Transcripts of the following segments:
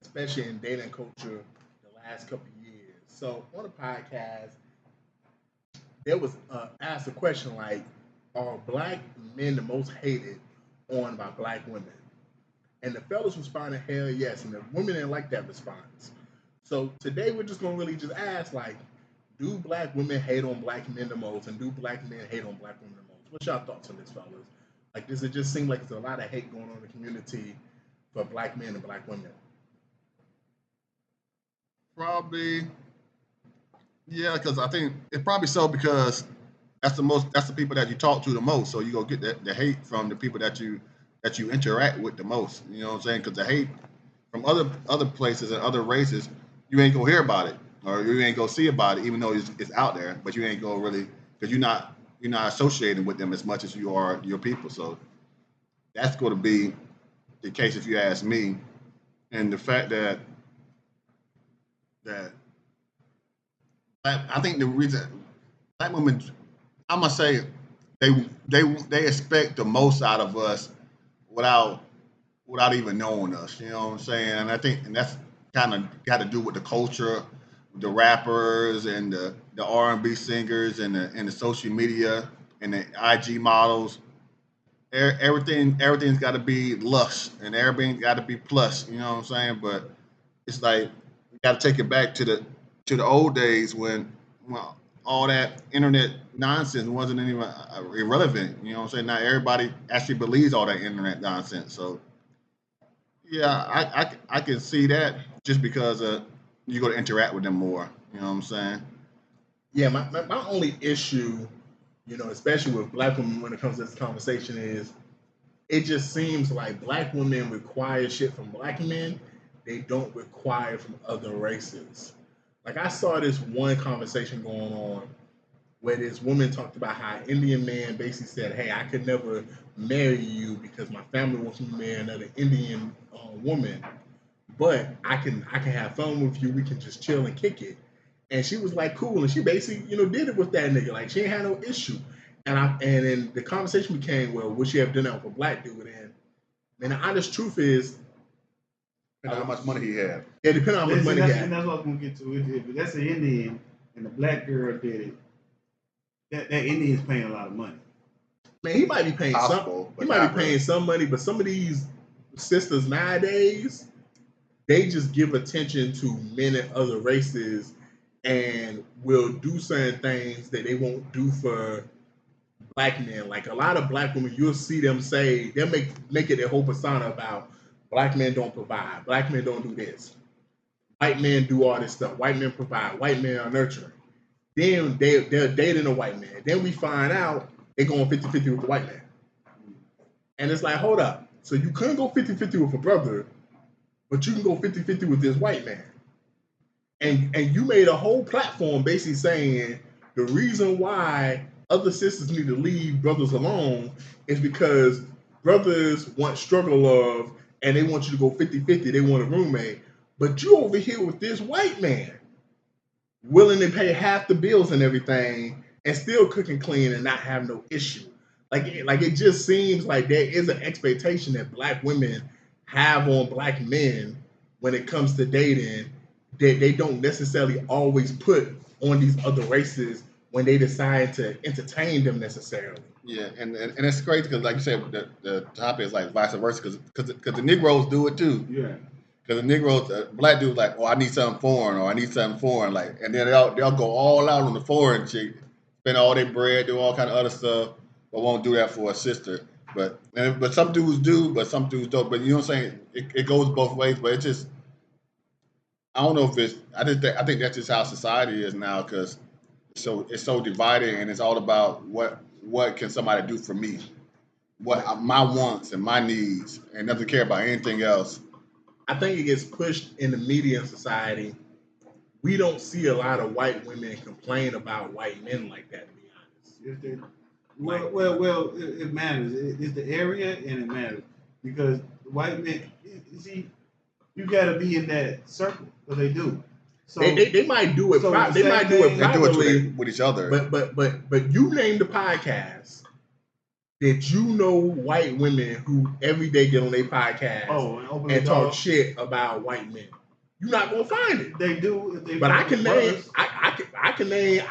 especially in dating culture the last couple of years. So on the podcast, there was asked a question like, "Are black men the most hated on by black women?" And the fellas responded, "Hell yes," and the women didn't like that response. So today we're just gonna really just ask like, do black women hate on black men the most, and do black men hate on black women the most? What's your thoughts on this, fellas? Like, does it just seem like there's a lot of hate going on in the community for black men and black women? Probably, yeah, because I think it's probably so because that's the people that you talk to the most. So you go get the hate from the people that you interact with the most. You know what I'm saying? Because the hate from other places and other races, you ain't gonna hear about it or you ain't gonna see about it, even though it's out there. But you ain't gonna really because you're not associating with them as much as you are your people. So that's going to be the case if you ask me. And the fact that I think the reason black women, I'm gonna say they they expect the most out of us without even knowing us. You know what I'm saying? And I think and that's kind of got to do with the culture, the rappers and the R&B singers and the social media and the IG models. Everything's got to be lush and everything's got to be plus. You know what I'm saying? But it's like you got to take it back to the old days when well, all that internet nonsense wasn't even irrelevant. You know what I'm saying? Not everybody actually believes all that internet nonsense. So yeah, I can see that just because you go to interact with them more. You know what I'm saying? Yeah, my only issue, especially with black women when it comes to this conversation, is it just seems like black women require shit from black men they don't require from other races. Like I saw this one conversation going on where this woman talked about how an Indian man basically said, "Hey, I could never marry you because my family wants me to marry another Indian woman, but I can have fun with you. We can just chill and kick it." And she was like, "Cool," and she basically did it with that nigga. Like she ain't had no issue. And then the conversation became, well, would she have done that with a black dude? And the honest truth is, And how much money he had. yeah, depending on how much money he And had. that's what I was gonna get to. If that's an Indian and the black girl did it, that Indian's paying a lot of money. Man, he might be paying Possible, some. He but might not be paying really. some money, but some of these sisters nowadays, they just give attention to men and other races, and will do certain things that they won't do for black men. Like a lot of black women, you'll see them say they'll make it their whole persona about black men don't provide, black men don't do this, white men do all this stuff, white men provide, white men are nurturing. Then they're dating a white man. Then we find out they're going 50-50 with the white man. And it's like, hold up. So you couldn't go 50-50 with a brother, but you can go 50-50 with this white man. And you made a whole platform basically saying the reason why other sisters need to leave brothers alone is because brothers want struggle love and they want you to go 50-50. They want a roommate. But you over here with this white man willing to pay half the bills and everything and still cook and clean and not have no issue. Like it just seems like there is an expectation that black women have on black men when it comes to dating that they don't necessarily always put on these other races when they decide to entertain them necessarily. Yeah, and it's crazy because, like you said, the topic is like vice versa because the Negroes do it too. Yeah. Because the Negroes, black dudes like, oh, I need something foreign or I need something foreign, like, and then they'll go all out on the foreign chick, spend all their bread, do all kind of other stuff, but won't do that for a sister. But some dudes do, but some dudes don't. But you know what I'm saying? It goes both ways. But it's just I don't know if it's I think that's just how society is now because it's so divided and it's all about what can somebody do for me, what my wants and my needs, and doesn't care about anything else. I think it gets pushed in the media and society. We don't see a lot of white women complain about white men like that, to be honest. If they, Like, it matters. It's the area and it matters because white men. See, you got to be in that circle because they do. So they might do it. So the They might do it same They do it privately. with each other. But you named the podcast. Did you know white women who every day get on their podcast and talk shit about white men? You're not gonna find it. They do. If they but I can name. I can name.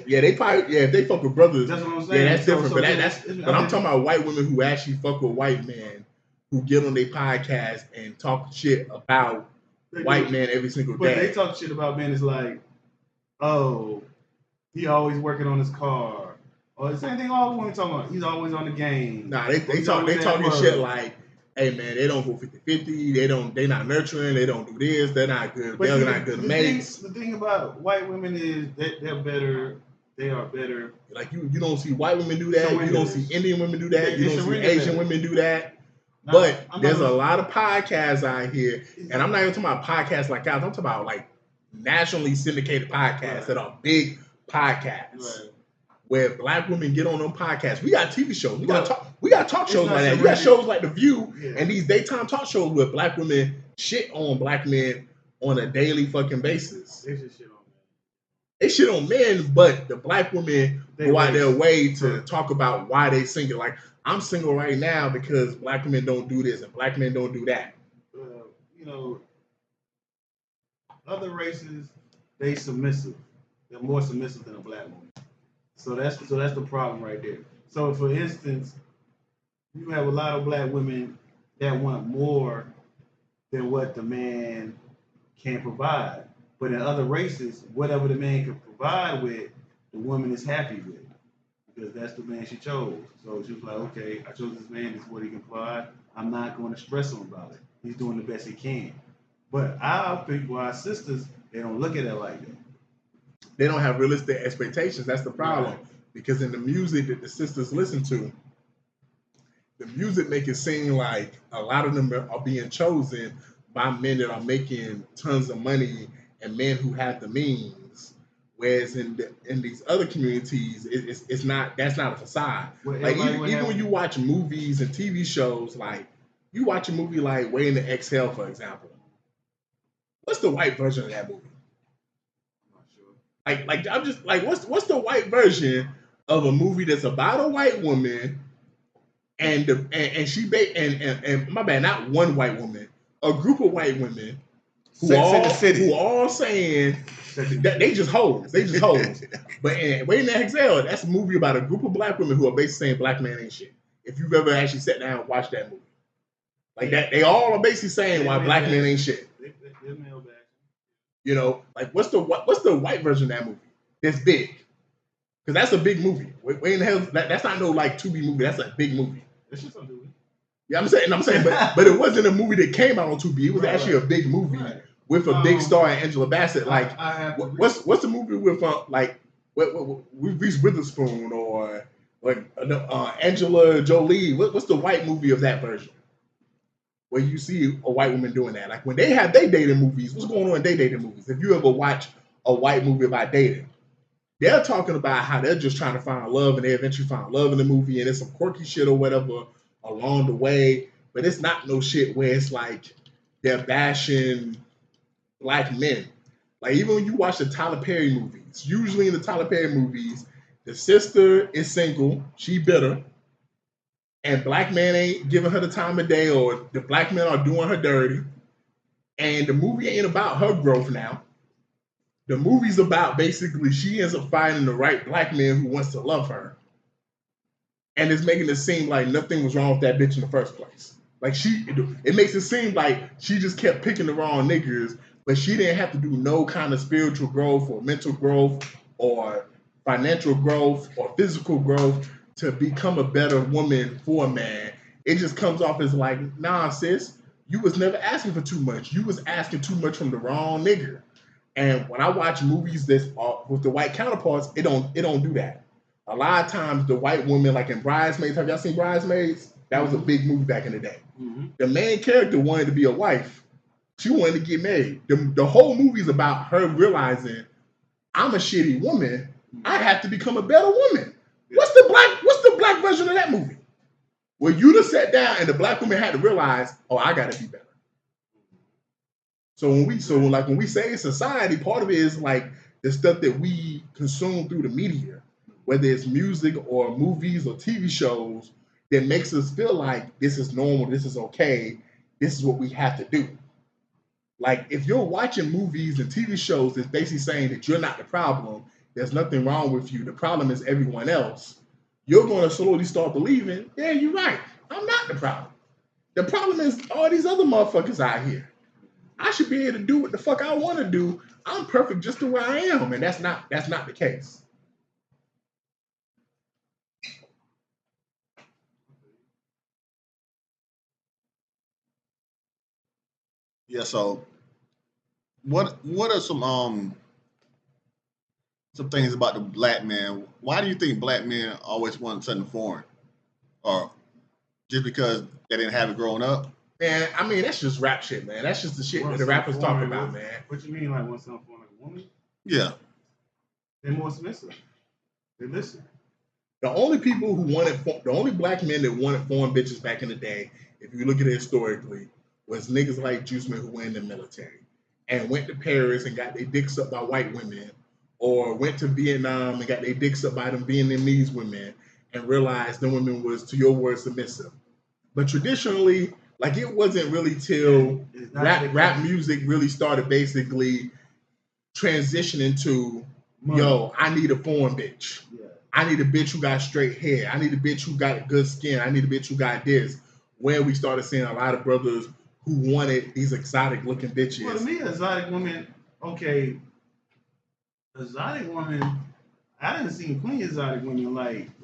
Yeah, they probably. Yeah, if they fuck with brothers. That's what I'm saying. Yeah, that's different. But I'm talking about white women who actually fuck with white men who get on their podcast and talk shit about white men every single day. But they talk shit about men. It's like, oh, he always working on his car. Or the same thing all the women talking about. He's always on the game. Nah, they talking shit like, hey man, they don't go 50-50. They not nurturing. They don't do this. They're not good. They're not good mates. The thing about white women is that they're better. They are better. Like you don't see white women do that. You don't see Indian women do that. You don't see Asian women do that. No, but there's a lot of podcasts out here, and I'm not even talking about podcasts like ours. I'm talking about like nationally syndicated podcasts that are big podcasts. Right. Where black women get on them podcasts. We got TV shows. We got talk shows like that. You got shows like The View and these daytime talk shows where black women shit on black men on a daily fucking basis. They shit on men, but the black women go out their way to talk about why they single. Like, I'm single right now because black women don't do this and black men don't do that. Other races, they submissive. They're more submissive than a black woman. So that's the problem right there. So for instance, you have a lot of black women that want more than what the man can provide. But in other races, whatever the man can provide with, the woman is happy with. Because that's the man she chose. So she was like, okay, I chose this man, this is what he can provide. I'm not going to stress him about it. He's doing the best he can. But our people, our sisters, they don't look at it like that. They don't have realistic expectations. That's the problem. Right. Because in the music that the sisters listen to, the music make it seem like a lot of them are being chosen by men that are making tons of money and men who have the means. Whereas in these other communities, it's not. That's not a facade. Well, like even when you watch movies and TV shows, like you watch a movie like Waiting to Exhale, for example. What's the white version of that movie? Like I'm just like, what's the white version of a movie that's about a white woman and my bad, not one white woman, a group of white women who all saying that they just hoes. But in Waiting to Exhale, that's a movie about a group of black women who are basically saying black man ain't shit. If you've ever actually sat down and watched that movie. Like that, they all are basically saying why black men ain't shit. You know, like what's the white version of that movie? It's big, because that's a big movie. Wait in the hell, that's not no like 2B movie. That's a big movie. It's just on 2B. Yeah, I'm saying, but it wasn't a movie that came out on 2B. It was actually a big movie with a big star and Angela Bassett. Like, what's the movie with Reese Witherspoon or like Angela Jolie? What's the white movie of that version? Where you see a white woman doing that. Like when they have their dating movies, what's going on in their dating movies? If you ever watch a white movie about dating, they're talking about how they're just trying to find love and they eventually find love in the movie and it's some quirky shit or whatever along the way. But it's not no shit where it's like they're bashing black men. Like even when you watch the Tyler Perry movies, usually in the Tyler Perry movies, the sister is single, she bitter, and black man ain't giving her the time of day or the black men are doing her dirty. And the movie ain't about her growth now. The movie's about basically she ends up finding the right black man who wants to love her. And it's making it seem like nothing was wrong with that bitch in the first place. Like it makes it seem like she just kept picking the wrong niggas, but she didn't have to do no kind of spiritual growth or mental growth or financial growth or physical growth to become a better woman for a man. It just comes off as like, nah, sis, you was never asking for too much. You was asking too much from the wrong nigga. And when I watch movies that's with the white counterparts, it don't do that. A lot of times the white women, like in Bridesmaids, have y'all seen Bridesmaids? That was a big movie back in the day. Mm-hmm. The main character wanted to be a wife. She wanted to get married. The whole movie's about her realizing, I'm a shitty woman. I have to become a better woman. What's the black version of that movie? Where you'd have sat down and the black woman had to realize, oh, I gotta be better. So when we say society, part of it is like the stuff that we consume through the media, whether it's music or movies or TV shows, that makes us feel like this is normal, this is okay, this is what we have to do. Like if you're watching movies and TV shows that's basically saying that you're not the problem, there's nothing wrong with you, the problem is everyone else, you're going to slowly start believing, yeah, you're right, I'm not the problem. The problem is all these other motherfuckers out here. I should be able to do what the fuck I want to do. I'm perfect just the way I am, and that's not the case. Yeah. So what are some things about the black man? Why do you think black men always want something foreign, or just because they didn't have it growing up? Man, I mean that's just rap shit, man. That's just the shit that Want the rappers something talk foreign, about, man. What you mean, like want something for like a woman? Yeah. They're more submissive. They listen. The only people who the only black men that wanted foreign bitches back in the day, if you look at it historically, was niggas like Juice Man who went in the military and went to Paris and got their dicks up by white women, or went to Vietnam and got their dicks up by them Vietnamese women and realized the women was, to your word, submissive. But traditionally, like it wasn't really till rap music really started basically transitioning to, yo, I need a foreign bitch. Yeah. I need a bitch who got straight hair. I need a bitch who got good skin. I need a bitch who got this. Where we started seeing a lot of brothers who wanted these exotic looking bitches. Well, to me, exotic women, okay, exotic women, I didn't see plenty of exotic women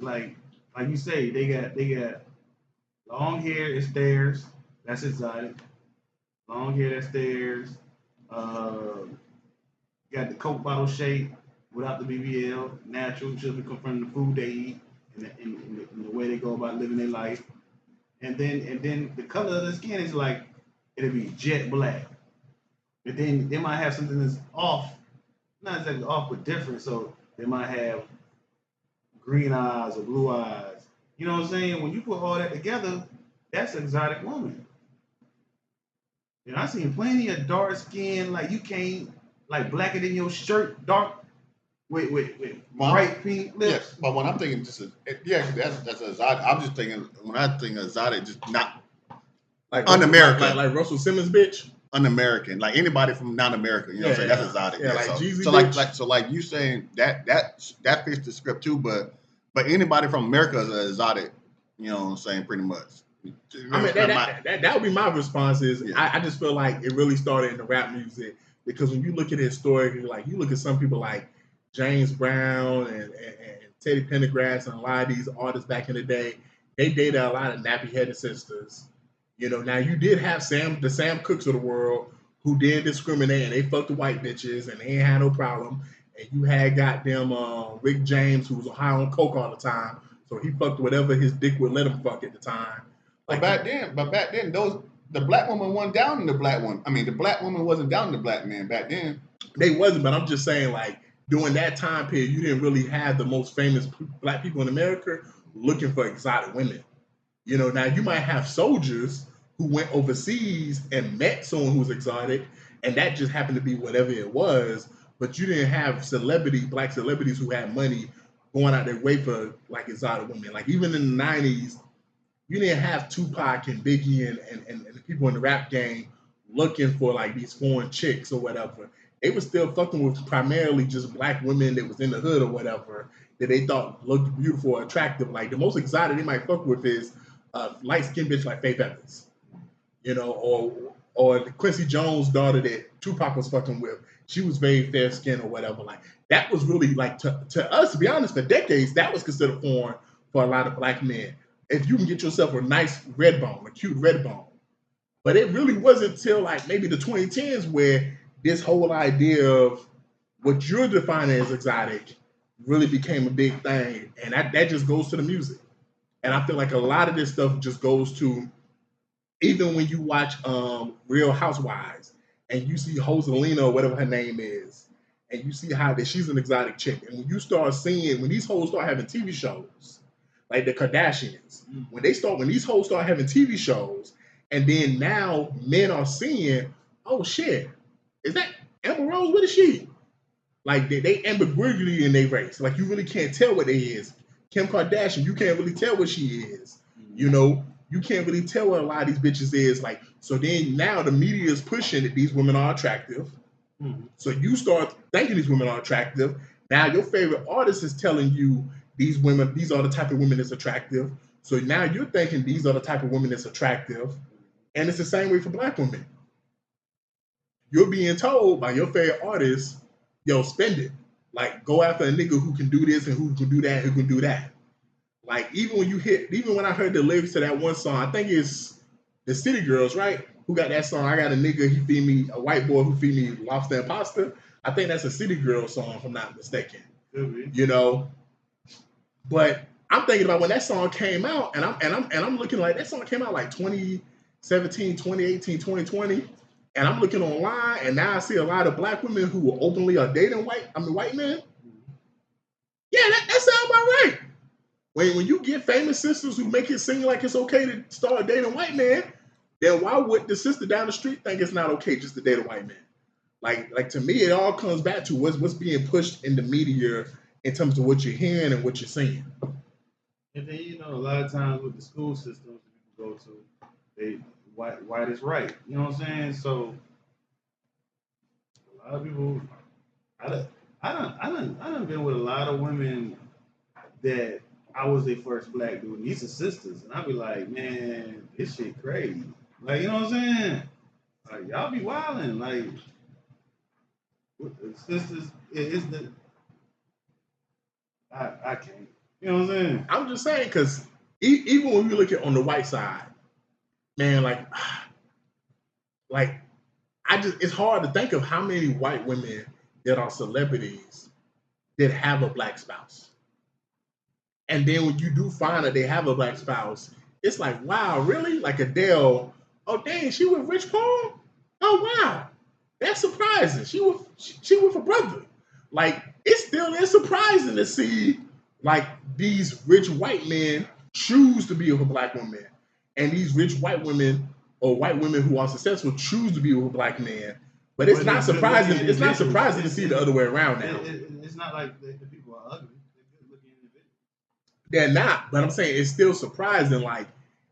like you say, they got long hair, it's theirs. That's exotic. Long hair, that's theirs. Got the Coke bottle shape without the BBL, natural, just come from the food they eat and the way they go about living their life. And then the color of the skin is like it'll be jet black. But then they might have something that's off, not exactly off, but different. So they might have green eyes or blue eyes. You know what I'm saying? When you put all that together, that's an exotic woman. And I seen plenty of dark skin, like you can't, like blacker than your shirt, dark with bright pink lips. Yeah, but when I'm thinking that's exotic. I'm just thinking when I think exotic, just not like un-American, like Russell Simmons, bitch. Un-American, like anybody from non-America. You know what I'm saying? That's exotic. Yeah, like Jeezy. So like you saying that fits the script too, but anybody from America is exotic. You know what I'm saying? Pretty much. I mean, that would be my response. Is I just feel like it really started in the rap music, because when you look at it historically, like you look at some people like James Brown and Teddy Pendergrass and a lot of these artists back in the day, they dated a lot of nappy-headed sisters. You know, now you did have the Sam Cooks of the world who did discriminate and they fucked the white bitches and they ain't had no problem. And you had goddamn Rick James who was high on coke all the time, so he fucked whatever his dick would let him fuck at the time. Like back then, the black woman wasn't down in the black one. I mean, the black woman wasn't down in the black man back then. They wasn't, but I'm just saying, like, during that time period, you didn't really have the most famous black people in America looking for exotic women. You know, now you might have soldiers who went overseas and met someone who was exotic, and that just happened to be whatever it was, but you didn't have black celebrities who had money going out their way for, like, exotic women. Like, even in the 90s, you didn't have Tupac and Biggie and the people in the rap game looking for like these foreign chicks or whatever. They were still fucking with primarily just black women that was in the hood or whatever that they thought looked beautiful or attractive. Like the most exotic they might fuck with is a light skinned bitch like Faith Evans, you know, or the Quincy Jones' daughter that Tupac was fucking with. She was very fair skinned or whatever. Like that was really like to us, to be honest, for decades that was considered foreign for a lot of black men. If you can get yourself a nice red bone, a cute red bone. But it really wasn't until like maybe the 2010s where this whole idea of what you're defining as exotic really became a big thing. And that just goes to the music. And I feel like a lot of this stuff just goes to, even when you watch Real Housewives and you see Rosalina or whatever her name is, and you see how that she's an exotic chick. And when you start seeing, when these hoes start having TV shows, like the Kardashians, when these hoes start having TV shows, and then now men are seeing, oh shit, is that Amber Rose? What is she? Like they ambiguity in their race. Like you really can't tell what they is. Kim Kardashian, you can't really tell what she is. You know, you can't really tell what a lot of these bitches is like. So then now the media is pushing that these women are attractive. Mm-hmm. So you start thinking these women are attractive. Now your favorite artist is telling you these women, these are the type of women that's attractive. So now you're thinking these are the type of women that's attractive. And it's the same way for black women. You're being told by your favorite artist, yo, spend it. Like, go after a nigga who can do this and who can do that, who can do that. Like, even when I heard the lyrics to that one song, I think it's the City Girls, right? Who got that song? I got a nigga, he feed me, a white boy who feed me lobster and pasta. I think that's a City Girls song, if I'm not mistaken. You know, but I'm thinking about when that song came out, and I'm looking like that song came out like 2017, 2018, 2020. And I'm looking online, and now I see a lot of black women who openly are dating white men. Yeah, that sounds about right. When you get famous sisters who make it seem like it's okay to start dating white men, then why would the sister down the street think it's not okay just to date a white man? Like to me, it all comes back to what's being pushed in the media in terms of what you're hearing and what you're seeing. And then a lot of times with the school systems people go to, they white is right. You know what I'm saying? So a lot of people, I done been with a lot of women that I was their first black dude. These are sisters, and I be like, man, this shit crazy. Like, you know what I'm saying? Like, y'all be wilding. Like, with the sisters, it's the I can't. You know what I'm saying? I'm just saying because even when we look at on the white side, man, like it's hard to think of how many white women that are celebrities that have a black spouse. And then when you do find that they have a black spouse, it's like, wow, really? Like Adele, oh dang, she with Rich Paul? Oh wow, that's surprising. She with a brother. Like, it still is surprising to see like these rich white men choose to be with a black woman, and these rich white women or white women who are successful choose to be with a black man. But it's not surprising. It's not surprising to see the other way around now. It's not like the people are ugly. They're good looking individuals. They're not, but I'm saying it's still surprising. Like,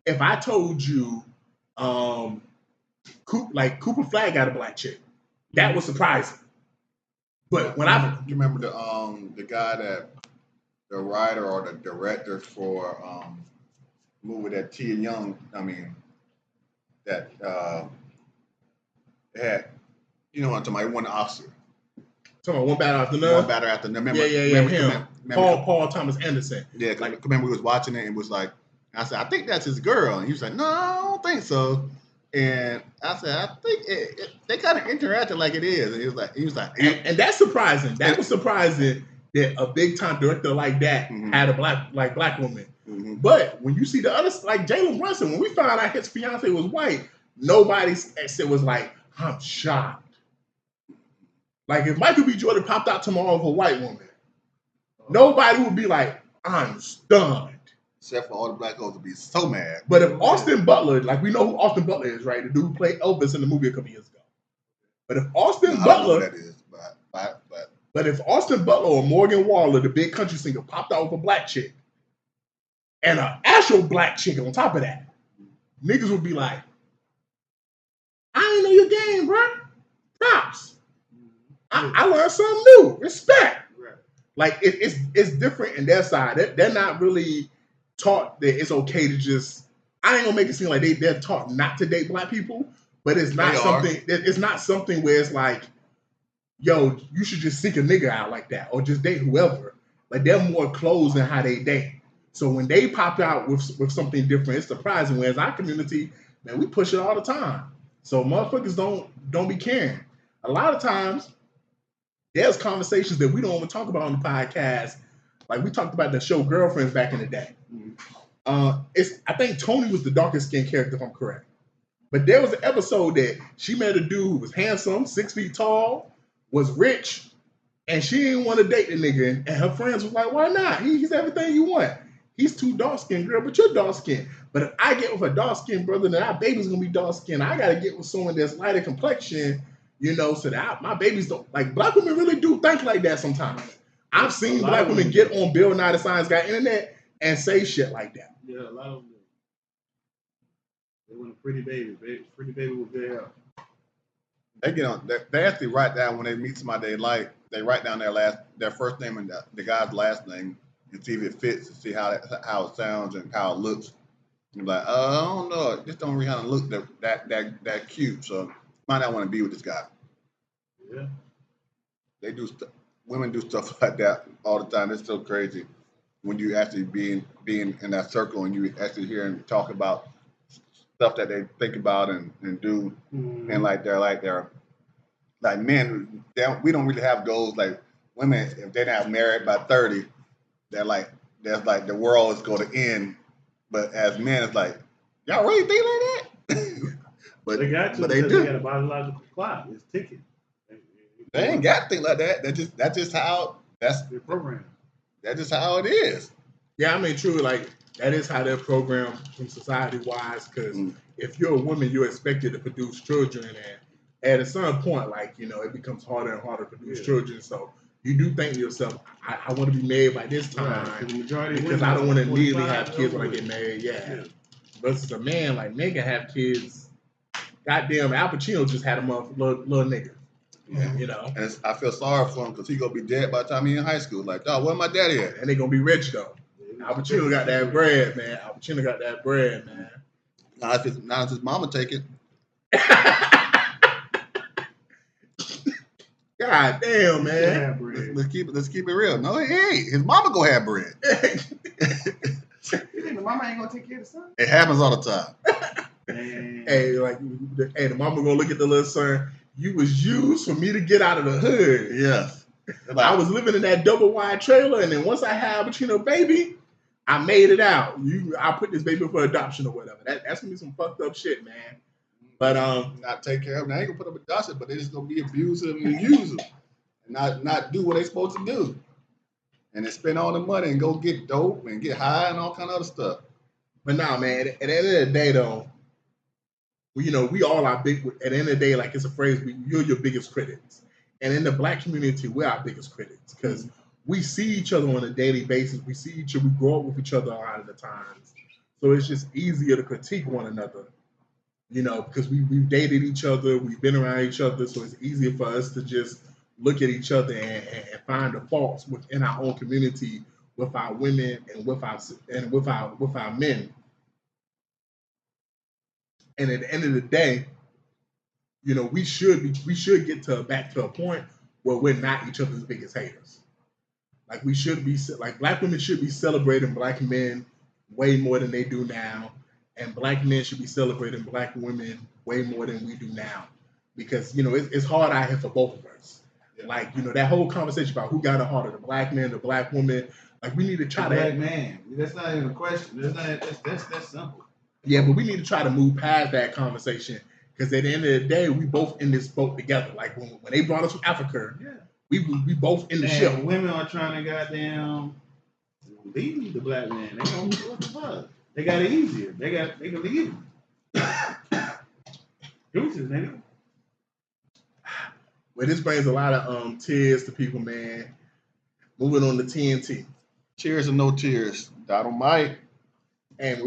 if I told you, Cooper Flag got a black chick, that was surprising. But when you remember the guy that the writer or the director for movie that Tia Young, that had, you know what I'm talking about, he won the Oscar. Talking about One Battle After Another? One Battle After Another. Him. Paul Thomas Anderson. Yeah, like, remember we was watching it and was like, I said, I think that's his girl. And he was like, no, I don't think so. And I said, I think they kind of interacted like it is. And he was like, and that's surprising. That was surprising that a big time director like that had a black woman. Mm-hmm. But when you see the others, like Jalen Brunson, when we found out his fiance was white, nobody was like, I'm shocked. Like, if Michael B. Jordan popped out tomorrow with a white woman, nobody would be like, I'm stunned. Except for all the black girls would be so mad. But if Austin Butler, like, we know who Austin Butler is, right? The dude who played Elvis in the movie a couple years ago. But if Austin Butler, I don't know who that is, but if Austin Butler or Morgan Wallen, the big country singer, popped out with a black chick and an actual black chick on top of that, niggas would be like, I ain't know your game, bro. Props. I learned something new. Respect. Right. Like, it's different in their side. They're not really taught that it's okay to just. I ain't gonna make it seem like they're taught not to date black people, but it's not something. It's not something where it's like, yo, you should just seek a nigga out like that or just date whoever. Like, they're more closed in how they date. So when they pop out with something different, it's surprising. Whereas our community, man, we push it all the time. So motherfuckers don't be caring. A lot of times, there's conversations that we don't even talk about on the podcast. Like, we talked about the show Girlfriends back in the day. I think Tony was the darkest skinned character, if I'm correct. But there was an episode that she met a dude who was handsome, 6 feet tall, was rich, and she didn't want to date the nigga. And her friends was like, why not? He's everything you want. He's too dark skinned, girl, but you're dark skinned. But if I get with a dark skinned brother, then our baby's gonna be dark skinned. I gotta get with someone that's lighter complexion, so that my babies don't. Like, black women really do think like that sometimes. I've seen black women get on Bill Nye the Science Guy internet and say shit like that. Yeah, a lot of them. They want a pretty baby. Pretty baby with good health. They get on. They actually write down when they meet somebody they like. They write down their first name and the guy's last name and see if it fits and see how it sounds and how it looks. And you're like, I don't know, it just don't really kind of look that cute. So might not want to be with this guy. Yeah. They do women do stuff like that all the time. It's so crazy when you actually being in that circle and you actually hear them talk about stuff that they think about and do, Mm-hmm. and like they're like men. We don't really have goals like women. If they're not married by 30, they're like that's like the world is going to end. But as men, it's like y'all really think like that? but They got to but because they do. got a biological clock. It's ticking. They ain't got to think like that. That's just how their program. That's just how it is. Yeah, I mean, true. Like that is how they're programmed from society wise. Because Mm. if you're a woman, you're expected to produce children, and at a certain point, like it becomes harder and harder to produce children. So you do think to yourself, I want to be married by this time Right. The majority because I don't want to immediately 45 have kids when I over get with. married. Yeah. Yeah. Versus a man, like men can have kids. Goddamn, Al Pacino just had a little nigga. Yeah. And I feel sorry for him because he gonna be dead by the time he in high school. Like, oh, where my daddy at? And they gonna be rich though. Al Pacino got that bread, man. Al Pacino got that bread, man. Now if his mama take it. God damn, man. Let's keep it real. No, he ain't. His mama gonna have bread. You think the mama ain't gonna take care of the son? It happens all the time. Hey, the mama gonna look at the little son. You was used for me to get out of the hood. Yes. Like, I was living in that double wide trailer, and then once I had Pacino baby, I made it out. I put this baby for adoption or whatever. That's gonna be some fucked up shit, man. But not take care of them. They ain't gonna put up adoption, but they just gonna be abusive and use them, and not do what they supposed to do, and then spend all the money and go get dope and get high and all kind of other stuff. But nah, man. At the end of the day, though, we all are big. At the end of the day, like it's a phrase, you're your biggest critics. And in the black community, we're our biggest critics because we see each other on a daily basis. We see each other. We grow up with each other a lot of the times. So it's just easier to critique one another, because we've dated each other. We've been around each other. So it's easier for us to just look at each other and find the faults within our own community with our women and with our men. And at the end of the day, we should get back to a point where we're not each other's biggest haters. Like we should be, like black women should be celebrating black men way more than they do now, and black men should be celebrating black women way more than we do now, because it's hard out here for both of us. Like that whole conversation about who got it harder, the black man, the black woman. Like we need to try the to. Black man. That's not even a question. That's simple. Yeah, but we need to try to move past that conversation. Because at the end of the day, we both in this boat together. Like when they brought us from Africa, we both in the ship. Women are trying to goddamn leave the black man. They don't what the fuck. They got it easier. They can leave him. Deuces, nigga. Well, this brings a lot of tears to people, man. Moving on to TNT. Cheers or no tears, Donald Mike. And